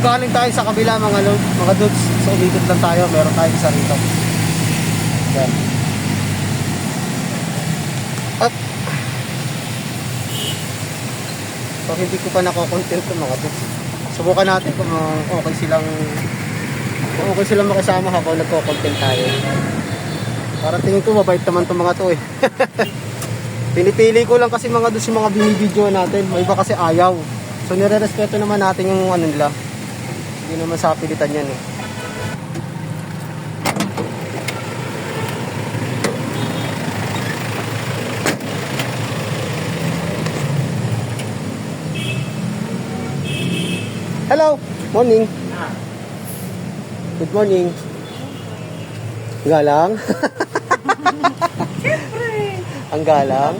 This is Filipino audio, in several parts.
galing tayo sa kabila mga dudes. So umiikot lang tayo, meron tayo isa rito. Yan. At so hindi ko pa nako-content ko mga dudes. Subukan natin kung okay silang makasama habang nagko-content tayo. Para tingin ko mabait naman itong mga to eh. Pinipili ko lang kasi mga dudes yung mga binibidyo natin. May iba kasi ayaw. So nire-respeto naman natin yung ano nila. Hindi naman sa pilitan yan eh. Hello, morning. Good morning. Galang? Siyempre. Ang galang?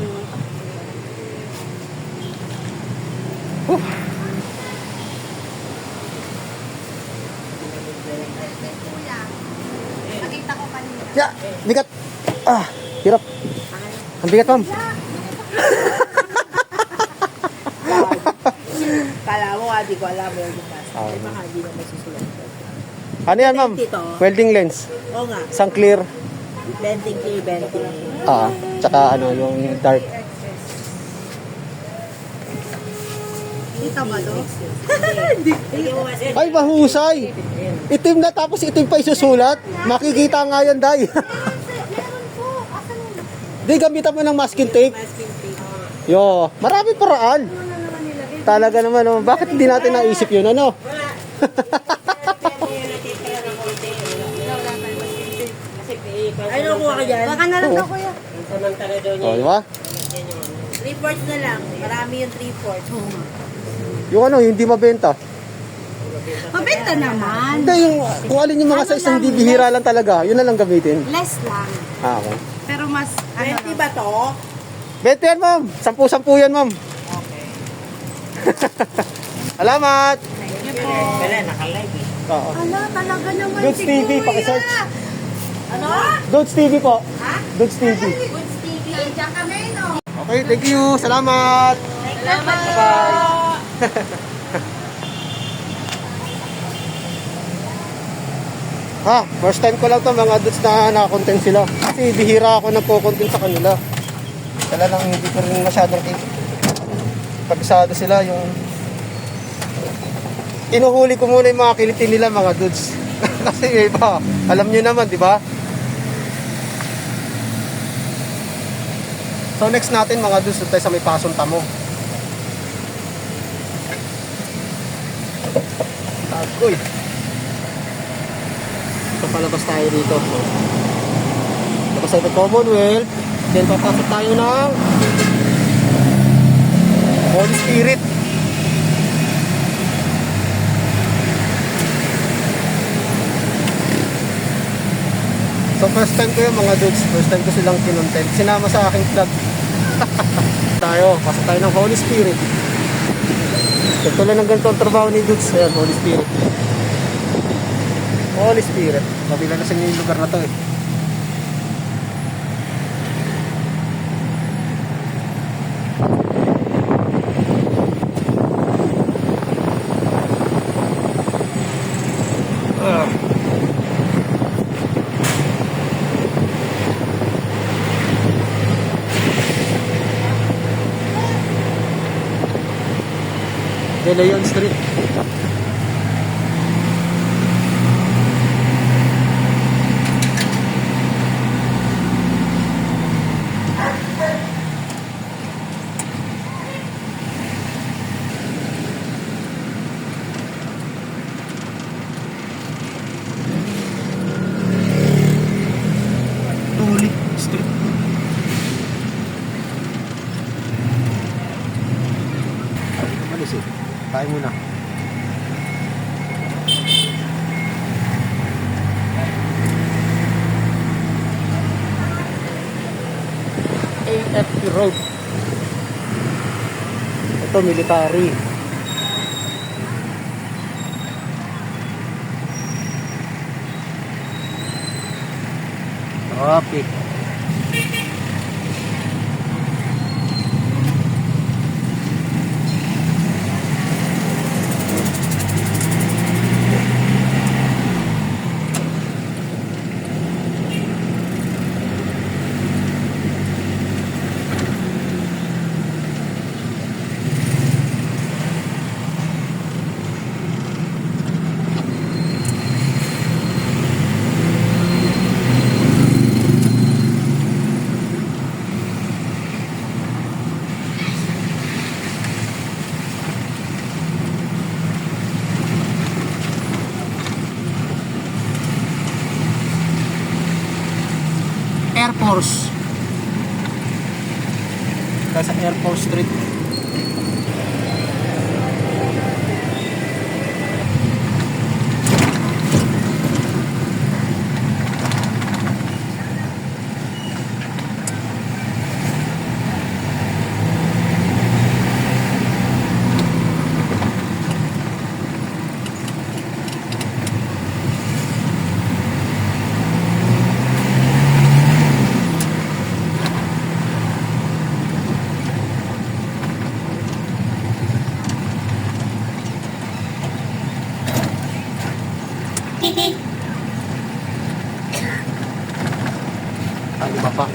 Nakita ko kanina. Ya, bigat. Ah, hirap. Ang bigat, ma'am. Kala mo di ko alam yung bukas. Ay, baka di na masusulat. Ano yan, ma'am? Dito. Welding lens. Oo nga. Isang clear. Venting clear, venting. Tsaka ano, yung dark. Kita ba to? Hindi mo mas. Ay, mahusay. Itim na tapos itim pa isusulat. Makikita nga yan, day. Meron po. Asan mo? Di, gamitan mo ng masking tape. Masking tape. Yo, marami paraan. Talaga naman, oh. Bakit hindi natin naisip yun, ano? Ay, nakuha ka dyan? Baka na lang daw, kuya. Samantala daw niya. Oh, di ba? 3/4 na lang. Marami yung 3/4. Yung ano, yung hindi mabenta. Mabenta naman. Hindi, yung kung alin yung mga size na hindi bihira lang talaga, yun na lang gamitin. Less lang. Okay. Pero mas, 20 ba to? 20 yan, ma'am. 10-10 yan, ma'am. Okay. Salamat! Thank you po. Wala, nakalive eh. Oo. Ala, talaga naman Dudes si TV, Kuya. pakisearch. Ano? Dudes TV po. Ha? Dudes TV. Goods TV. Diyan kami, no? Okay, thank you. Salamat! Salamat po. Ha, first time ko lang to mga dudes na nakakontent sila. Kasi bihira ako nagko-content sa kanila. Kaya lang hindi ko rin masyadong pagkasado sila yung inuhuli ko muna yung mga kilitin nila mga dudes. Kasi yung iba, alam nyo naman, di ba? So next natin mga dudes, tayo sa may Pasong Tamo. Tagoy. So palabas tayo dito. Tapos tayo sa Commonwealth. Then papasok tayo ng Holy Spirit. So first time ko yung mga dudes. First time ko silang kinontent. Sinama sa aking vlog. Pasok tayo ng Holy Spirit. Ito lang ng ganito ang trabaho ni dudes. Ayan, Holy Spirit. Holy Spirit. Mabila na sa inyo yung lugar na to eh. De Leon Street. Tulik Street. Malis eh. Tayo muna. AFP Road. Ito, military. Traffic. Air Force. Tayo sa Air Force Street. Ano ba pa?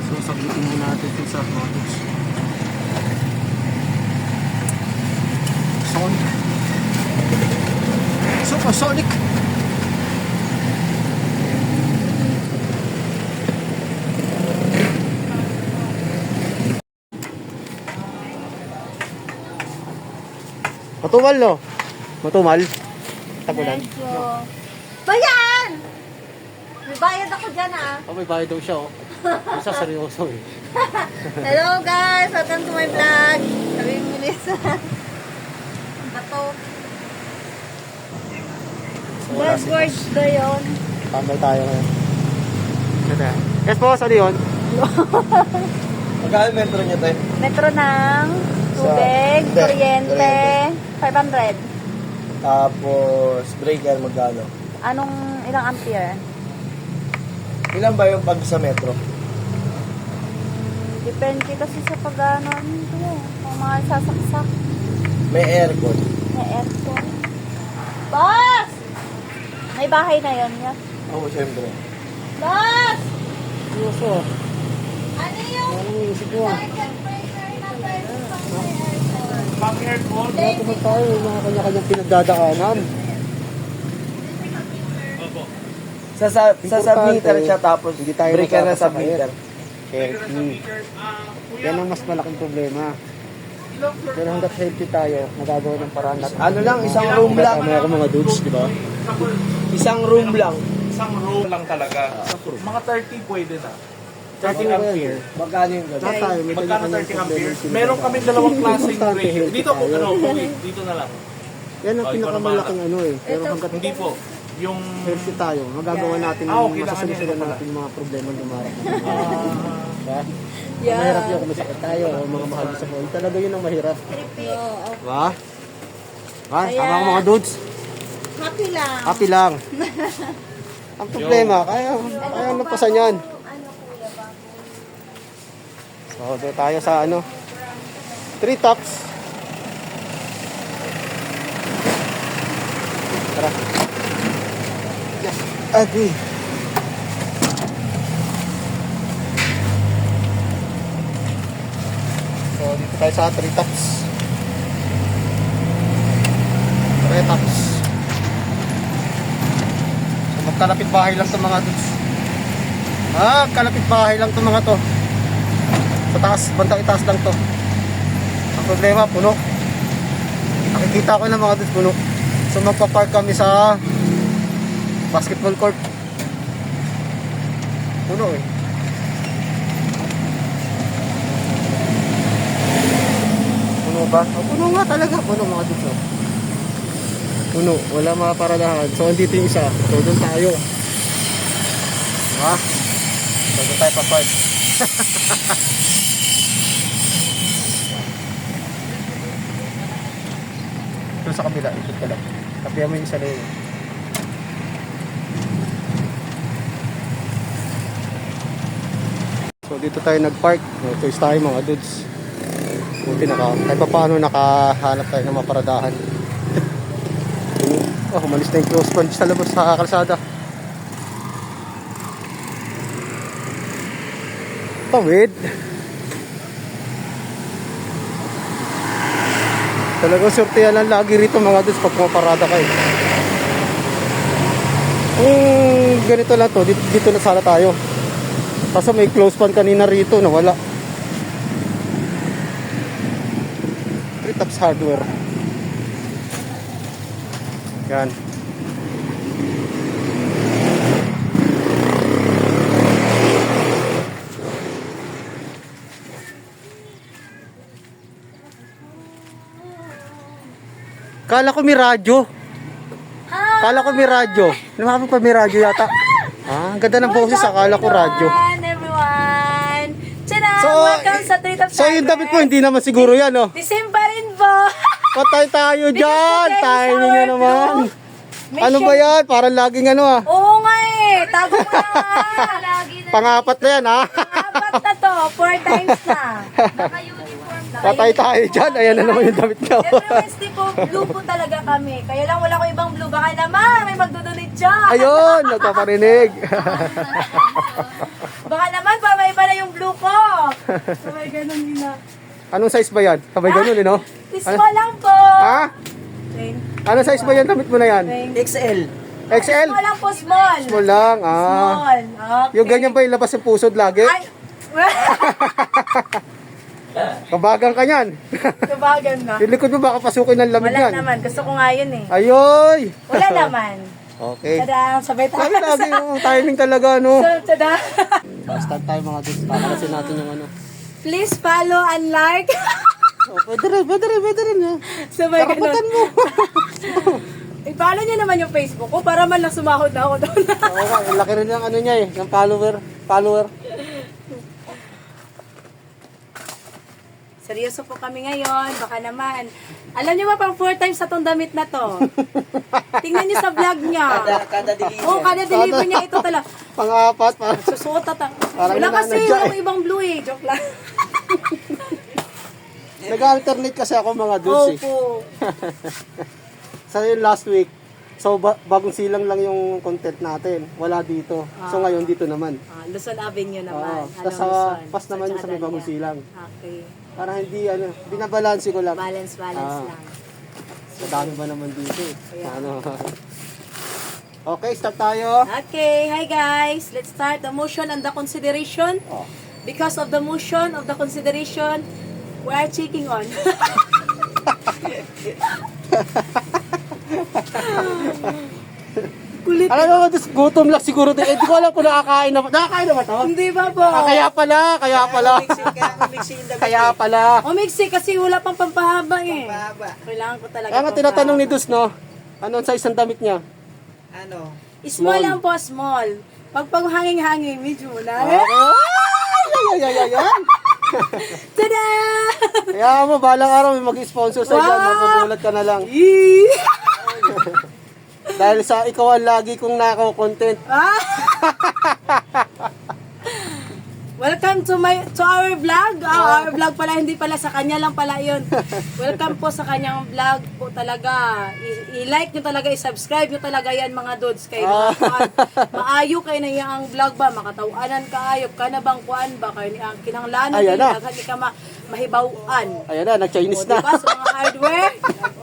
So, saglitin mo natin ito sa products. Sonic. Supersonic. Matumal, no? Matumal. Tagulan. Medyo. Bayan! May bayad ako dyan ah. Oh, may bayad daw siya, oh. Isa seryoso, eh. Hello guys! Welcome to my vlog. Sabi mo Melissa. Bato. So, wala si Buzzwords ba yun? tambay tayo ngayon. Ganda. Yes, boss. Ano yun? Magkano metro niya tayo? Metro ng tubig, Hindi, kuryente, 500. Tapos breaker magkano? Anong ilang ampere? Ilan ba yung pag sa metro? Depende kasi sa pag-ano nito. Kung mga sasaksak, May aircon. may aircon. Boss! May bahay na yun. Yeah. Oo, syempre. Boss! Seryoso. Ano yung Anong isip mo? circuit breaker na pwede Wala naman tayo. Mga kanya-kanyang pinagdadaanan. Sa Importante, submeter siya tapos hindi tayo breaker na magkakasakit. submeter. Healthy. Yan ang mas malaking problema. Pero hanggat healthy tayo, magagawa ng paraan natin. Ano lang, isang room lang. Tama ako mga dudes, di ba? Isang room lang. Isang row lang talaga. Mga 30 pwede na. 30 ampere. Magkano yung Lahat gano'n? tayo, may Magkano kanya-kanyang 30 amperes? problema. Meron kami dalawang klaseng Importante, breaker. healthy Dito po, tayo. dito na lang. Yan ang Oh, ikaw na pinakamalaking ano eh. Pero hanggat Hindi po. Yung... healthy tayo, magagawa natin Ah, okay, masasolusyonan kanya-kanya natin yung mga problema na dumarang. Ah, Diba? Mahirap yun kung masakit tayo o mga mahal sa buhay. Talaga yun ang mahirap. Diba? Ha? Tama ko mga dudes. Happy lang. Happy lang. Ang problema, kaya napasan yan. So, doon tayo sa ano, 3 tops. Tara. Yes, agree. So, dito tayo sa 3 tops. 3 tops. So, magkalapit bahay lang itong mga dudes. Kalapit bahay lang itong mga to. Sa taas, bandang itaas lang to. Ang problema, puno. Nakikita ko ng mga dudes, puno. So magpa-park kami sa basketball court. Puno eh. Puno ba? Oh, puno nga talaga. Puno mga dudes. Oh. Puno. Wala mga paradahan. So andito yung isa. So doon tayo. So doon tayo pa-park. Ito sa kabila, ikot ka lang. Tapihan mo yung isa na yun. So dito tayo nag-park. No, choice tayo mga dudes. Buti kahit pa paano nakahanap tayo ng mga paradahan. Oh, umalis na yung close punch sa labas sa kalsada. Tawid. Talagang sortehan lang lagi rito mga dudes pag pumaparada kayo. Kung ganito lang to, dito na sana tayo. Kaso may close pan kanina rito, nawala. Tritops Hardware. Yan. Kala ko may radyo. Kala ko may radyo. Naman pa may radyo yata. Ah, ang ganda ng boses. Akala ko radyo. Everyone! Tada! So, Welcome sa Treat of So yung damit mo, hindi naman siguro yan, oh. December rin po! Patay tayo dyan. today is Timing our nyo naman. Mission. Ano ba yan? Parang laging ano, ah. Oo nga eh! Tago mo na nga! Lagi na. Pangapat na yan, ah. Apat na to. 4 times na. Naka-uniform na. Patay tayo dyan. Ayan na naman yung damit nyo. Every Wednesday po, blue po talaga kami. Kaya lang wala ko ibang blue. Baka naman may magdodonate dyan. Ayun, nagpaparinig. Baka naman para may iba na yung blue ko. Sabay ganun din na. Anong size ba yan? Sabay ganun, eh, no? Tismo lang po. Ha? Anong size ba yan? Damit mo na yan? XL. XL? Tismo lang po, small. Small lang, ah. Small. Okay. Yung ganyan ba ilabas yung pusod lagi? Ay! Kabagang ka yan. Kabagan na. Yung likod mo baka pasukin ng lamig Wala yan. naman. Gusto ko nga yun eh. Ayoy! Wala naman. Okay. Tada, sabay tayo. Lagi yung timing talaga, no? Tada. Start tayo mga dudes. Kakalasin natin yung ano. Please follow and like. Oh, pwede rin. Ha? Sabay Karapatan ganun. mo. I-follow niyo naman yung Facebook ko para man lang sumahod na ako doon. Oo nga, ang laki rin ng ano niya eh, ng follower. Seryoso po kami ngayon. Baka naman. Alam niyo ba pang 4 times sa tong damit na to? Tingnan niyo sa vlog niya. Kada deliver. Oo, kada deliver niya ito talaga. Pang-apat, parang Susuot at Parang wala kasi nananadya yung eh. ibang blue eh. Joke lang. nag-alternate kasi ako mga dudes eh. Opo. Sa yung last week, so bagong silang lang yung content natin. Wala dito. So ngayon dito naman. Luzon Avenue naman. Oo. Tapos sa pas naman yung sa may bagong silang. Okay. Para hindi ano, binabalansi ko lang. Balance Ah. lang. Madami ba naman dito eh. Kaya. Ano. Okay, start tayo. Okay, hi guys. Let's start the motion and the consideration. Oh. Because of the motion of the consideration, we are checking on. Kulit. Alam mo, gutom lang siguro din. Hindi ko alam kung nakakain na ba. Nakakain na ba to? Hindi ba po? Ah, kaya pala. Kaya pala. O mixi kasi wala pang pampahaba eh. Kailangan ko talaga. Kaya nga tinatanong ni Dus, no? Ano sa isang damit niya? Ano? Small lang po, small. Pag hanging-hanging, medyo na. Okay. Ay. Tada! Kaya mo, balang araw may mag-sponsor sa dyan. Magugulat ka na lang. Yee! Dahil sa ikaw ang lagi kong nako-content. Ah! Welcome to our vlog. Our vlog pala, hindi pala sa kanya lang pala 'yon. Welcome po sa kanyang vlog po talaga. I-like niyo talaga, i-subscribe niyo talaga 'yan mga dudes kay maayo kay na yang vlog ba, makatawanan kaayop ka na bang kuan ba kay ni ang kinahanglan Ayan din na. daghan ka mahibaw-an. Ayan na, nag-Chinese O, na. diba, sa mga hardware,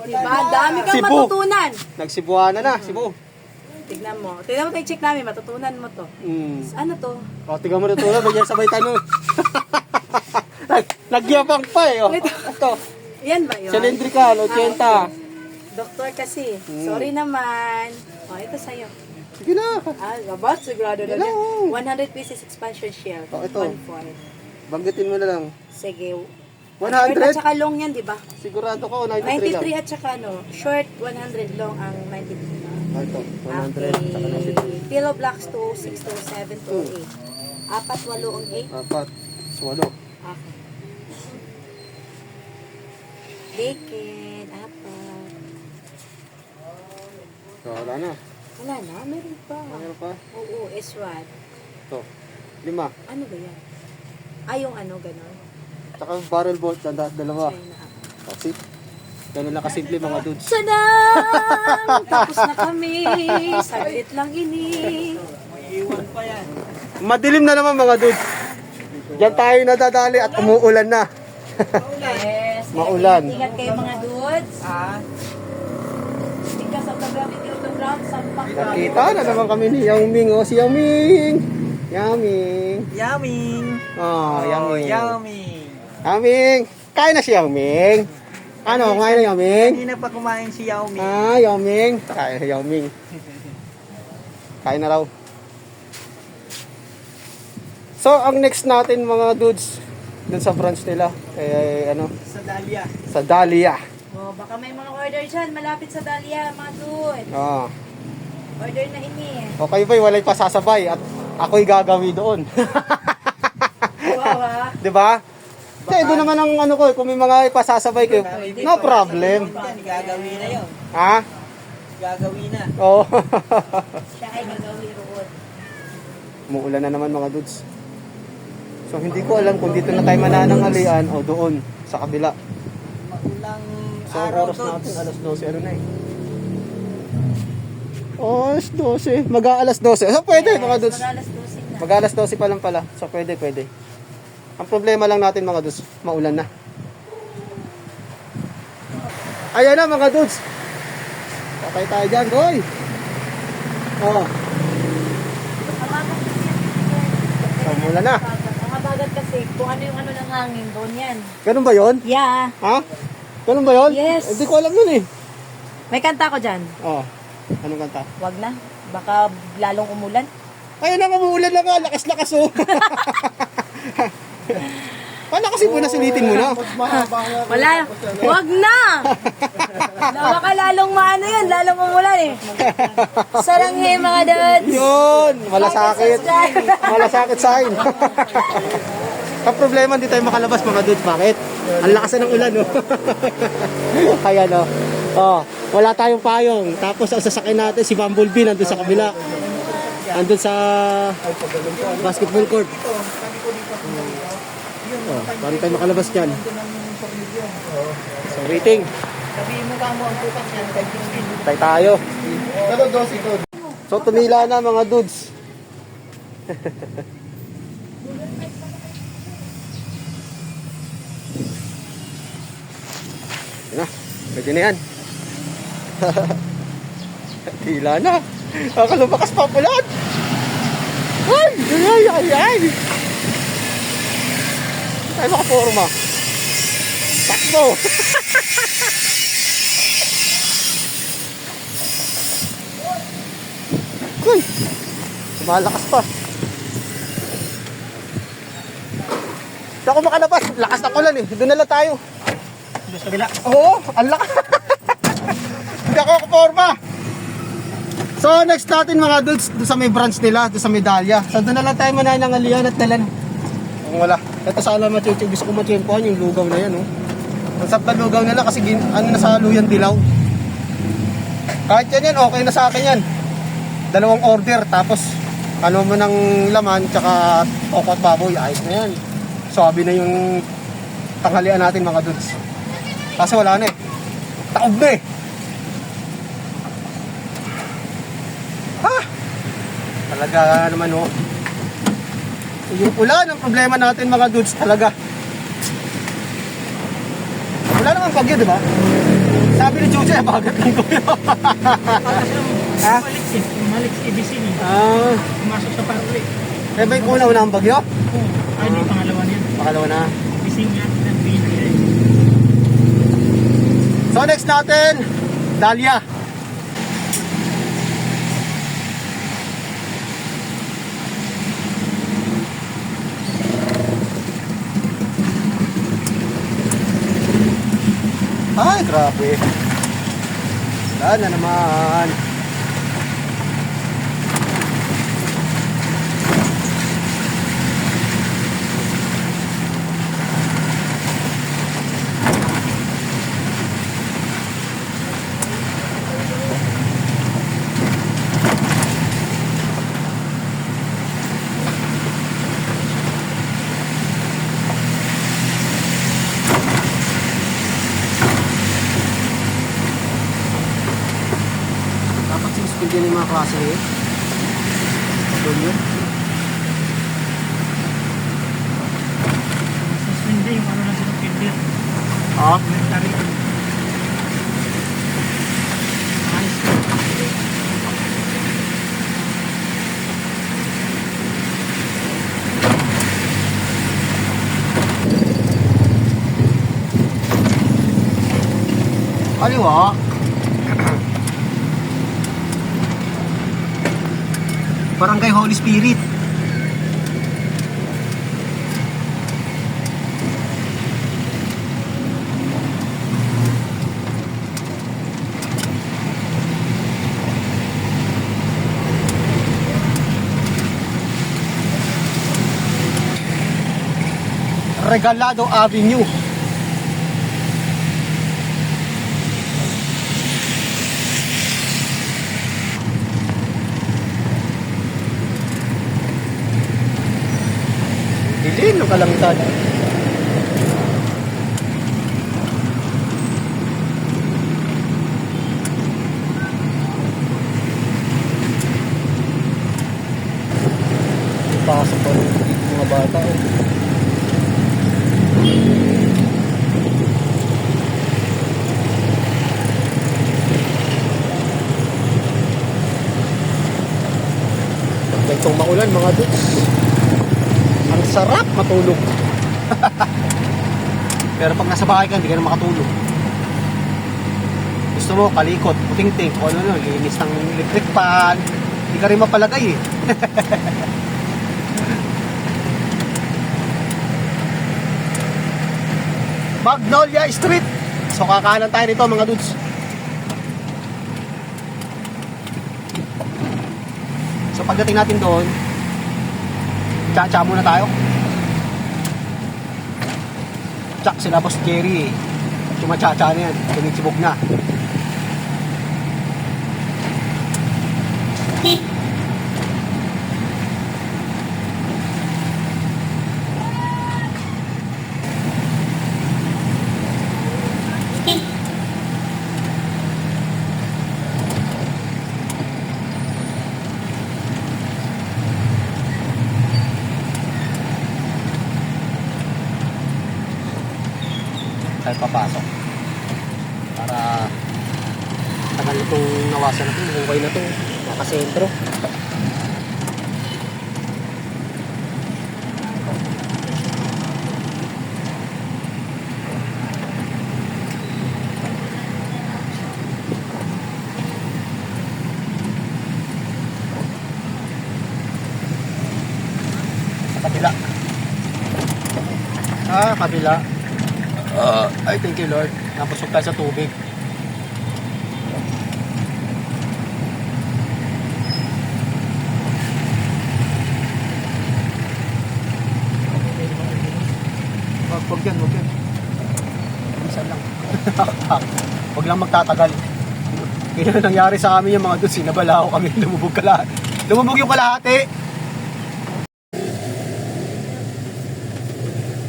diba, dami kang Cebu. matutunan. Nagsibuana na, Cebu. Tignan mo tayo check namin, matutunan mo to. Ano to? O, tingnan mo na ito. Bagyan sabay tanong. Nagyabang pa eh. Oh. Ito. Yan ba yun? Cylindrical, 80. Doktor kasi. Sorry naman. O, ito sa'yo. Sige na. About sigurado na Hello. yan. 100 pieces expansion share. O, ito. 1.4. Banggitin mo na lang. Sige. 100? Short at saka long yan, di ba? Sigurado ko, 93 lang. 93 at saka ano, short 100, long ang 93. Ah, ito, 100. Saka Okay. Pillow blocks 206, 207, 208. Apat, walo ang 8. 4. Swallow. Okay. Bacon, apat. So, wala na. Wala na, meron pa. Mayroon pa. Oo, S1. Ito. 5. Ano ba yan? Yung ano, gano'n. Saka barrel bolt, dalawa. China apat. Kasi, ganun lang kasimple mga dudes. Tadam! Tapos na kami. Saglit lang ini. Madilim na naman mga dudes. Diyan tayo nadadali at umuulan na. Yes. Maulan. Ingat kayo mga dudes. Because of the gravity of the ground, sampak. Nakita na naman kami ni Yang Ming. O, si Yang Ming. Yummy. Yummy. Oh, yummy. Yummy. Yummy. Kain na si Yummy. Ano, kumain na Yummy? Hindi na pa kumain si Yummy. Ah, Yummy. Kain na Yummy. Kain na raw. So, ang next natin mga dudes, dun sa branch nila, ano, Sa Dahlia. sa Dahlia. Oh, baka may mga order dyan, malapit sa Dahlia, mga dude. Oh. Order na ini. Okay ba, walay pasasabay at ako'y gagawi doon. Wow, ha? 'Di ba? Kasi doon naman ang ano ko, kung may mga ipasasabay kayo, no problem. Yan, gagawin na yun. Ha? Gagawin na. Oo. Siya ay gagawin roon. Muulan na naman mga dudes. So hindi ko alam kung dito na tayo mananangalian o doon sa kabila. Maulang So ang araw oras doon. natin, alas 12, ano na eh. Oh, alas 12. Mag-aalas 12. So pwede mga dudes. Mag-alas 12 na. Mag-alas 12 pa lang pala. So pwede. Ang problema lang natin mga dudes, maulan na. Ayan na mga dudes. Patay tayo dyan, boy. Oh, so mula na. Ang habagat kasi, kung ano yung ano ng hangin, doon yan. Ganun ba yon? Yeah. Ha? Ganun ba yon? Yes. Hindi ko alam yun eh. May kanta ko dyan. Oh, anong kanta? Wag na. Baka lalong umulan. Ayun na, umuulan na nga. Lakas-lakas oh. Paano kasi muna sulitin mo na? Wala. Wag na! Baka lalong maano yan, lalong umulan eh. Saranghe mga dads. Yun! Malasakit. Malasakit sign. Ang problema, hindi tayo makalabas mga dudes. Bakit? Ang lakas na ng ulan, no? Kaya, no? Oh, wala tayong payong. Tapos, ang sasakyan natin, si Bumblebee, nandun sa kabila. Nandun sa basketball court. Oh, paano tayo makalabas dyan? So, waiting. Sabihin mo ka mo ang putak yan. Tay tayo. So, tumila na mga dudes. Yan na, pwede na yan. Tila na. Nakalumakas pa pulan. Ay. Tayo makaporma. Takbo. Uy, malakas pa. Hindi ako makalabas. Lakas na ulan eh. Doon na lang tayo. Doon sa bila. Oo, ang lakas. Hindi ako makaporma. So next natin mga dudes, doon sa may branch nila, doon sa may Dahlia. So doon na lang tayo mananangalian at nalan. Kung wala. Ito sana machechek. Gusto ko machempohan yung lugaw na yan. Oh. Ang sarap na lugaw nila kasi ano na sa luyan dilaw. Kahit yan, okay na sa akin yan. 2 order tapos ano mo ng laman tsaka toko at baboy, ayos na yan. Sabi na yung tanghalian natin mga dudes. Kasi wala na eh. Taob na eh. Ha? Talaga naman oh. Yung ulan, ang problema natin mga dudes talaga. Wala namang bagyo, di ba? Sabi ni Chucha, bagat lang ko yun. Ha? Malik si ABC ni. Ah, Pumasok sa parli. eh ba yung una ang bagyo? Ay, di, pangalawa niya. Pakalawa na. ABC niya. Nagbinigay. So next natin, Dahlia. Ay, grabe. Wala na naman. Dapat sinuspindi yung mga klase eh. Doon yun. Suspende yung ano na sinuspende. Ah? Military. Ayos. Kaliwa. Barangay Holy Spirit. Regalado Avenue. Dilim ng kalangitan. Pasok pa rin dito mga bata. Itong maulan mga dudes, ang sarap matulog. Pero pag nasa bahay ka, hindi ka na makatulog. Gusto mo, kalikot, puting-ting, o ano, linis ng electric fan, hindi ka rin mapalagay eh. Magnolia Street. So kakanan tayo nito mga dudes. So pagdating natin doon, tsa-tsa muna tayo. Tsak sila Boss Jerry. Tumatsa-tsa na yan. Tumisibog na. Tayo papasok para tagal itong nawasan na ito, okay na ito, nakasentro. Sa kabila. Kabila. Ay, thank you Lord. Napasok tayo sa tubig. Wag yan. Minsan lang. Wag lang magtatagal. Kaya nangyari sa amin yung mga dudes, sinabalaw kami, lumubog kalahati. Lumubog yung kalahati.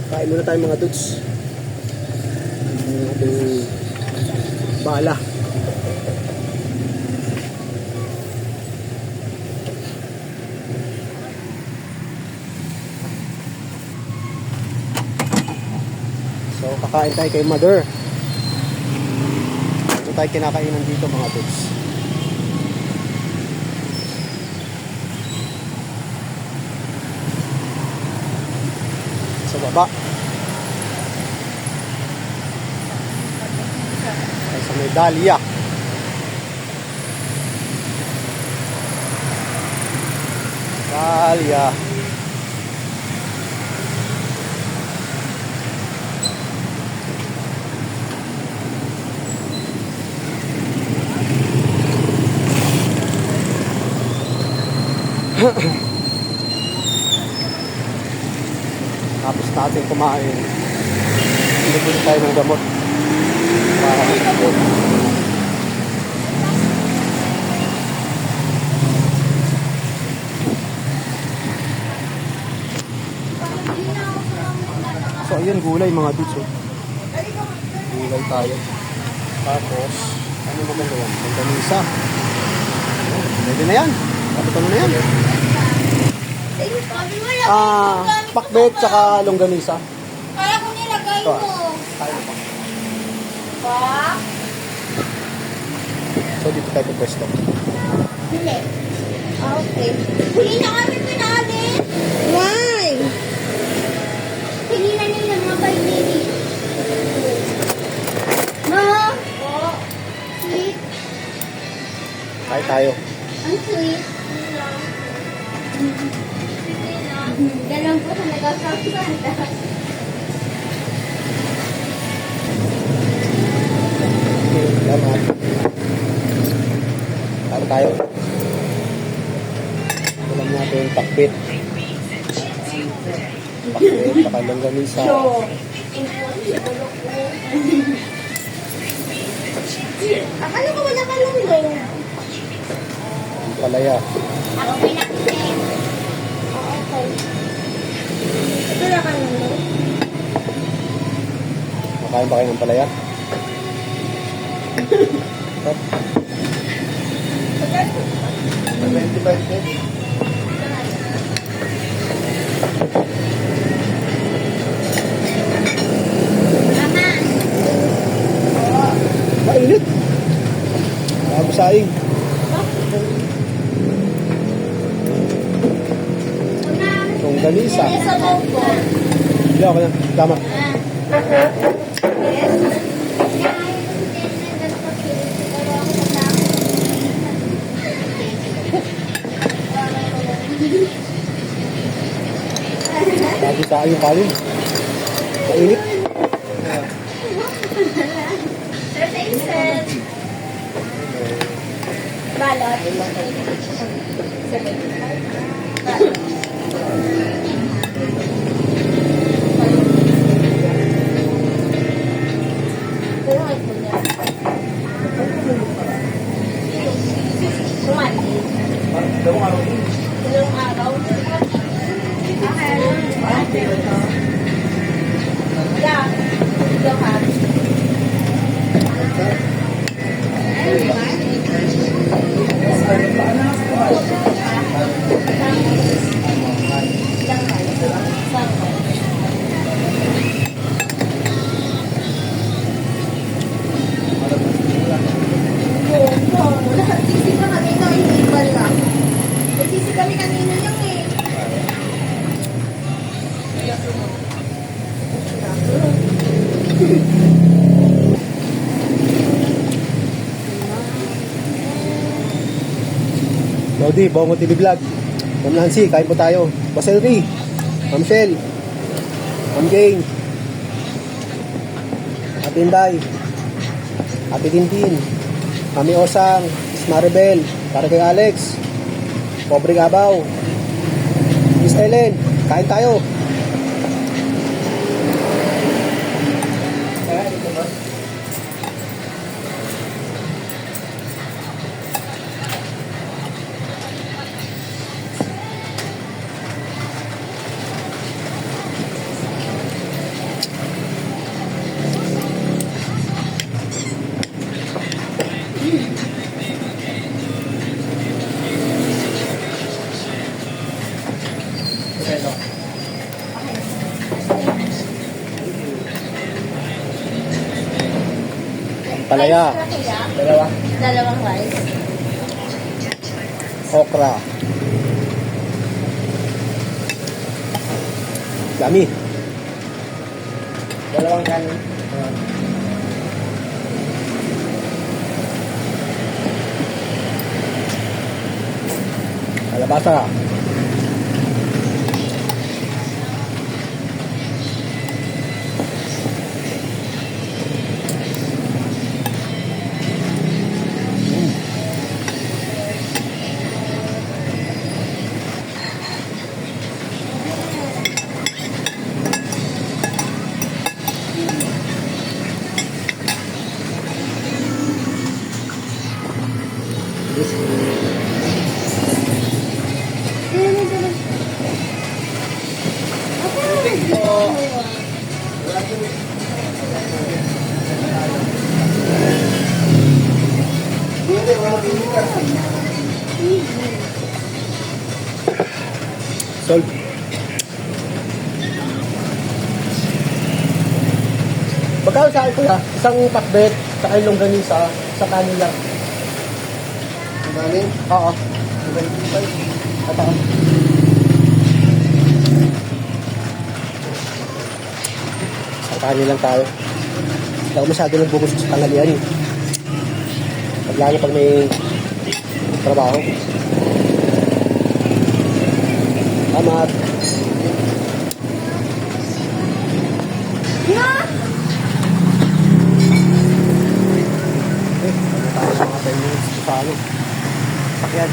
Kain muna tayo mga dudes. Ating bala. So kakain tayo kay Mother. Ito tayo kinakainan dito mga dudes. Sa baba sa Medalya. Medalya. Tapos natin kumain. Bili tayo ng gamot. Para makapot. So ayun, gulay mga dudes. Gulay tayo. Tapos ano naman na yan? Longganisa. Pwede na yan. Kapito na yan. Pakbet tsaka longganisa. Kaya ko nilagay Ito, mo. tayo pa. Pa? So dito tayo pwesto. Hindi. Okay. Hindi na kami pinalis. Why? Hindi na nila mga baybili. Ma? Po? tayo. Ang sweet. Dalawang po sa nagkakasanta. Salamat. Tara tayo. Alam natin yung pakbit. Pakbit, saka longganisa. Akala ko wala ka lunggong. Palaya. Ako pinakit. Okay. Ito na ka lunggong. Makain ba kayo ng palaya? Sarap. 25 pesos. Mama. Mainit. Bago saing. Longganisa. Sa loob ko. Hindi ako na. Tama. Bago saing yung kanin. Mainit. Balot. Dalawang araw. Yeah. Sisi ka kanina, hindi ba lang? Sisi kami kanina lang eh. Lodi, Bongo TV Vlog. Ma'am Nancy, kain po tayo. Boss Henry, Ma'am Shell, Ma'am Jane, Ate Inday, Ate Tintin, Mami Osang, Miss Maribel, para kay Alex, Pobre Gabaw, Miss Ellen, kain tayo. Palaya, Dalawang rice. okra. Dami. Dalawang kanin. Kalabasa. Sol. Magkano sa akin kuya? Isang pakbet, sa kay longganisa, sa kanin lang. Kanin? Oo. At ako. Sa kanin lang tayo. Hindi ako masyado nagbubusok sa tanghalian eh. Lalo pag may trabaho. Salamat. Tayo sa mga 10 minutes sa ano. Sakyan.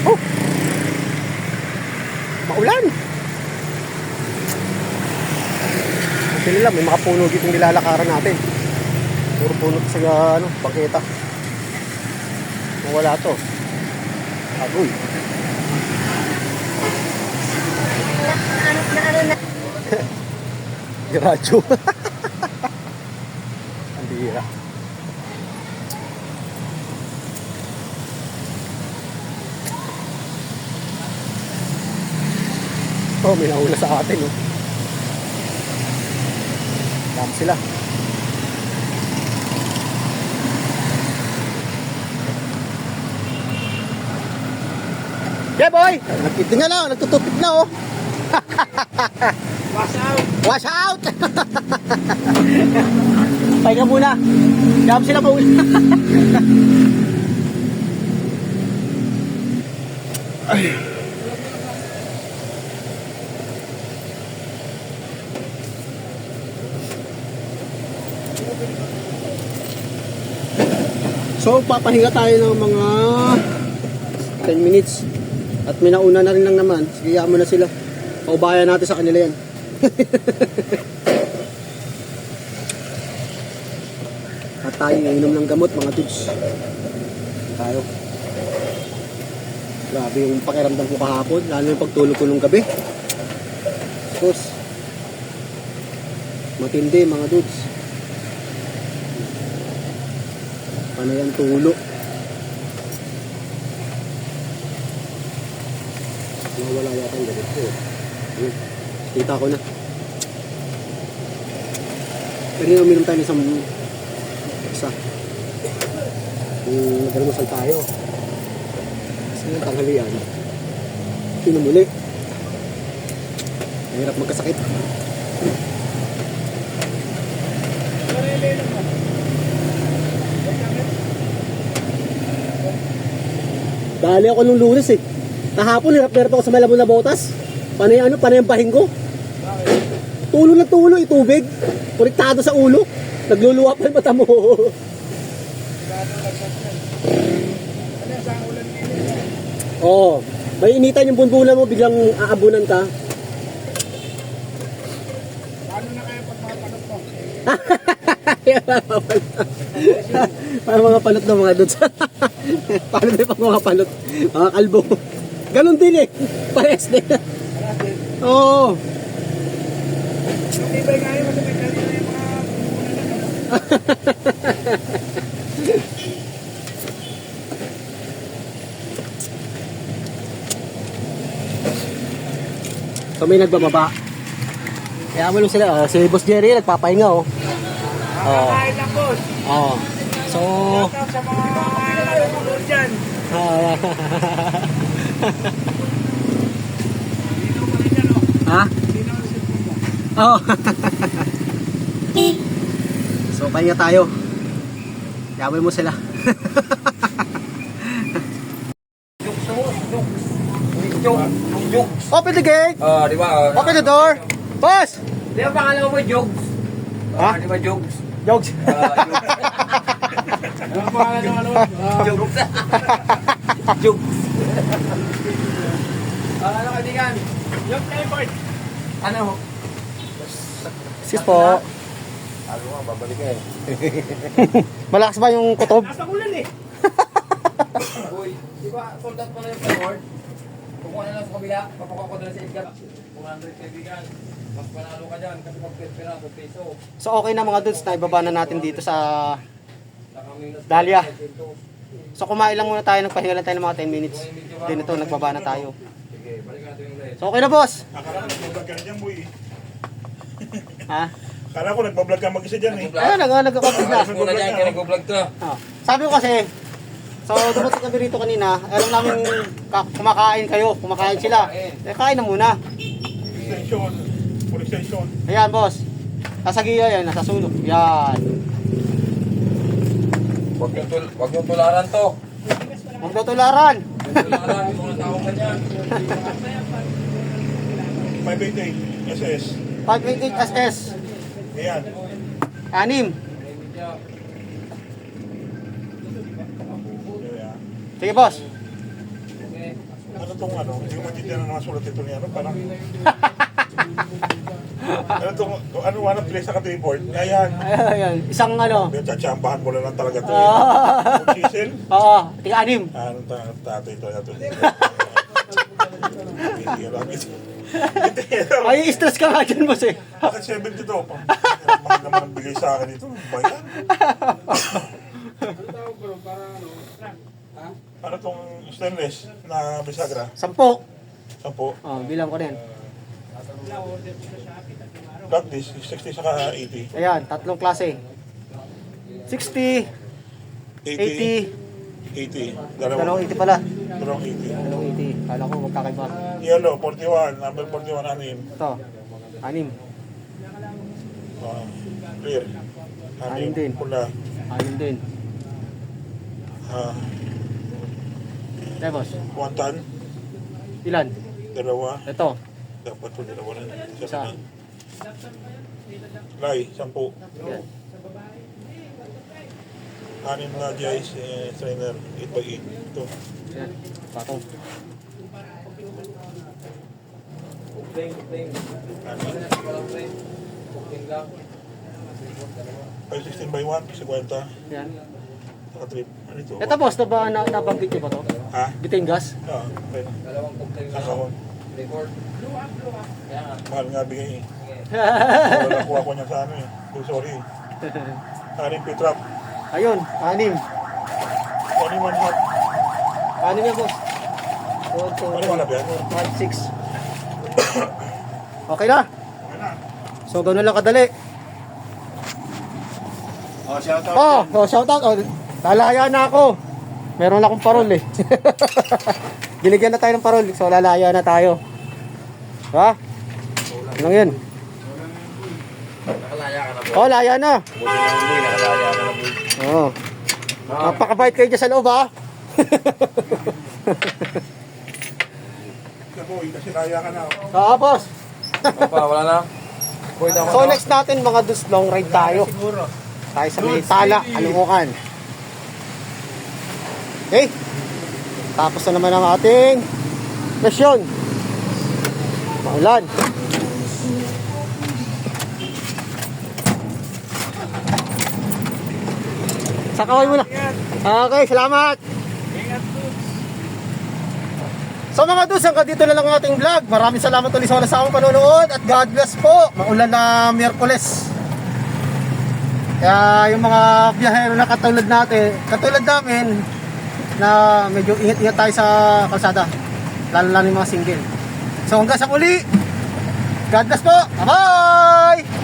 Oh! Maulan! Sila lang, may mga puno dito yung nilalakaran natin. Puro puno sa ano, bangketa. Wala to. Agoy. Diradyo. Ang bihira. Oh, may naula sa atin, oh. Dami sila. Yeah, boy! Nagtitinga na, nagtutupit na, oh. Wash out! Wash out! Pahinga muna. Dami sila pauwi. So, papahinga tayo ng mga 10 minutes. At may nauna na rin lang naman. Sige, mo na sila. Paubayan natin sa kanila yan. At tayo inom ng gamot, mga dudes. Tayo. Grabe yung pakiramdam ko kahapon. Lalo yung pagtulog ko nung gabi. Tapos, matindi, mga dudes. Panay ang tulo. Wala yata ang gamot ko. Kita ko na. Kanina uminom tayo ng isang isa. Kung nagdarmasal tayo. Kasi yung tanghalian, pinumuli. Mahirap magkasakit. Dali ako nung Lunes eh. Kahapon, hirap-hirap ako sa malabon na botas. Panay ang bahing ko. Tulo na tulo, itubig. Konektado sa ulo. Nagluluwa pa yung mata mo. Oo. May initan yung bunbulan mo, biglang aabunan ka. Paano na kaya pag mga panot mo? Para mga palot ng mga dudes. Paano din pag mga palot? Mga kalbo. Ganon din eh. Pares din. Oo. Ibay nga yun, kasi may ganito na yung mga So may nagbababa. Kaya mo lang sila. Si Boss Jerry nagpapahinga oh. Oo. kahit lang, boss. Oo. So, Sa mga mga dyan. ha? Oo. So, pahinga tayo. Yawin mo sila. Open the gate! Di ba? Open the door! Boss! Di ba pangalan mo Jogs? Ha? Di ba Jogs? Jogs! Ano pangalan ng ano? Jogs. Jogs. Ano kaibigan? Yung typhoid. Ano? Sis po. Ano nga, babalik ka eh. Malakas ba yung kutob? Nasa ulan eh. Uy, di ba soldat mo na yung reward? Kumuha na lang sa kabila, papakuha ko na lang sa Edgar. 400 kaibigan. Mas panalo ka dyan kasi pag-pera, peso. So okay na mga dudes, naibaba na natin dito sa Nakaminus. Dahlia. So kumain lang muna tayo, nagpahinga lang tayo ng mga 10 minutes. Then ito, nagbaba na tayo. Sige, balik natin yung live. So okay na boss? Akala ko nagbablog ka na dyan, boy. Ha? Akala ko nagbablog ka mag-isa dyan eh. Ayun, nagkakapit na. Muna dyan, kaya nag-vlog to. Ah, sabi ko kasi, so dumating kami rito kanina, alam namin kumakain kayo, kumakain sila. Eh, kain na muna. Extension. Full extension. Ayan boss, nasa giya yan, nasa sulok. Yan. Huwag yung tularan to. Magtutularan. Tularan, yung mga tao ganyan. 588 SS. 588 SS. Ayan. 6. Ayan. Sige, boss. Ano tong ano? Hindi ko maintindihan na naman sulat ito niya. Ano parang... ano tong... Ano place sa keyboard? Ayan. Ayan. Isang ano. Tsatsambahan mo na lang talaga ito. Ah. Chisel. Oo. Tiga 6. Anong tatay ito? Ay, stress ka nga dyan, boss eh. Bakit 72? Mahal naman ang bigay sa akin ito. Bayan. Ano tong stainless na bisagra? 10. 10. Oh, bilang ko rin. Got this, 60 saka 80. Ayan, tatlong klase. 60, 80, 80. dalawang 80 pala. Dalawang 80. Dalawang 80. Kala ko magkakaiba. Yellow, 41. Number 41, anim. Ito, 6. Clear. Anim din. Pula. 6 din. Ah, Okay, boss. Wantan. Ilan? Dalawa. Ito. Dapat po dalawa na. Isa. Na. Lai, 10. Yan. Anim na Jais trainer, 8x8. Ito. Yan. Patong. Anim. Booking lang. 516 by 1, 50. Yan. Naka-trip. Ano ito? Ito, boss, nabanggit niyo ba ito? Ha? Bitingas? Oo. Okay. Dalawang cocktail na Nakawon. record. Kaya nga. Mahal nga bigay eh. Wala nakuha ko niya sa ano eh. Oh, sorry. Anim pitrap. Ayun, 6. Anim one half. 6 yan, boss. 4, Ano wala ba yan? 5, 6. Okay na? So, gano'n lang kadali. Oh, shout out. Shout out. Oh, lalaya na ako. Meron na akong parol eh. Binigyan na tayo ng parol. So, lalaya na tayo. Ha? Ano yun? Nakalaya ka na po. Oh, laya na. Buti ng boy, nakalaya ka na boy. Oo. Napakabait kayo dyan sa loob, ha? Boy, kasi kaya ka na. Oo, boss. Papa, wala na. Boy, ako So, na. next natin, mga dus, long ride tayo. Tayo sa may Tala, Alungukan. Okay? Tapos na naman ang ating lesyon. Maulan. Sakaway muna. Okay, salamat. So mga dus, hanggang dito na lang ang ating vlog. Maraming salamat ulit sa walang sawang panonood at God bless po. Maulan na Miyerkules. Kaya yung mga biyahero na katulad namin na medyo ingat-ingat tayo sa kalsada. Lalo yung mga single. So hanggang sa muli. God bless po. Bye-bye!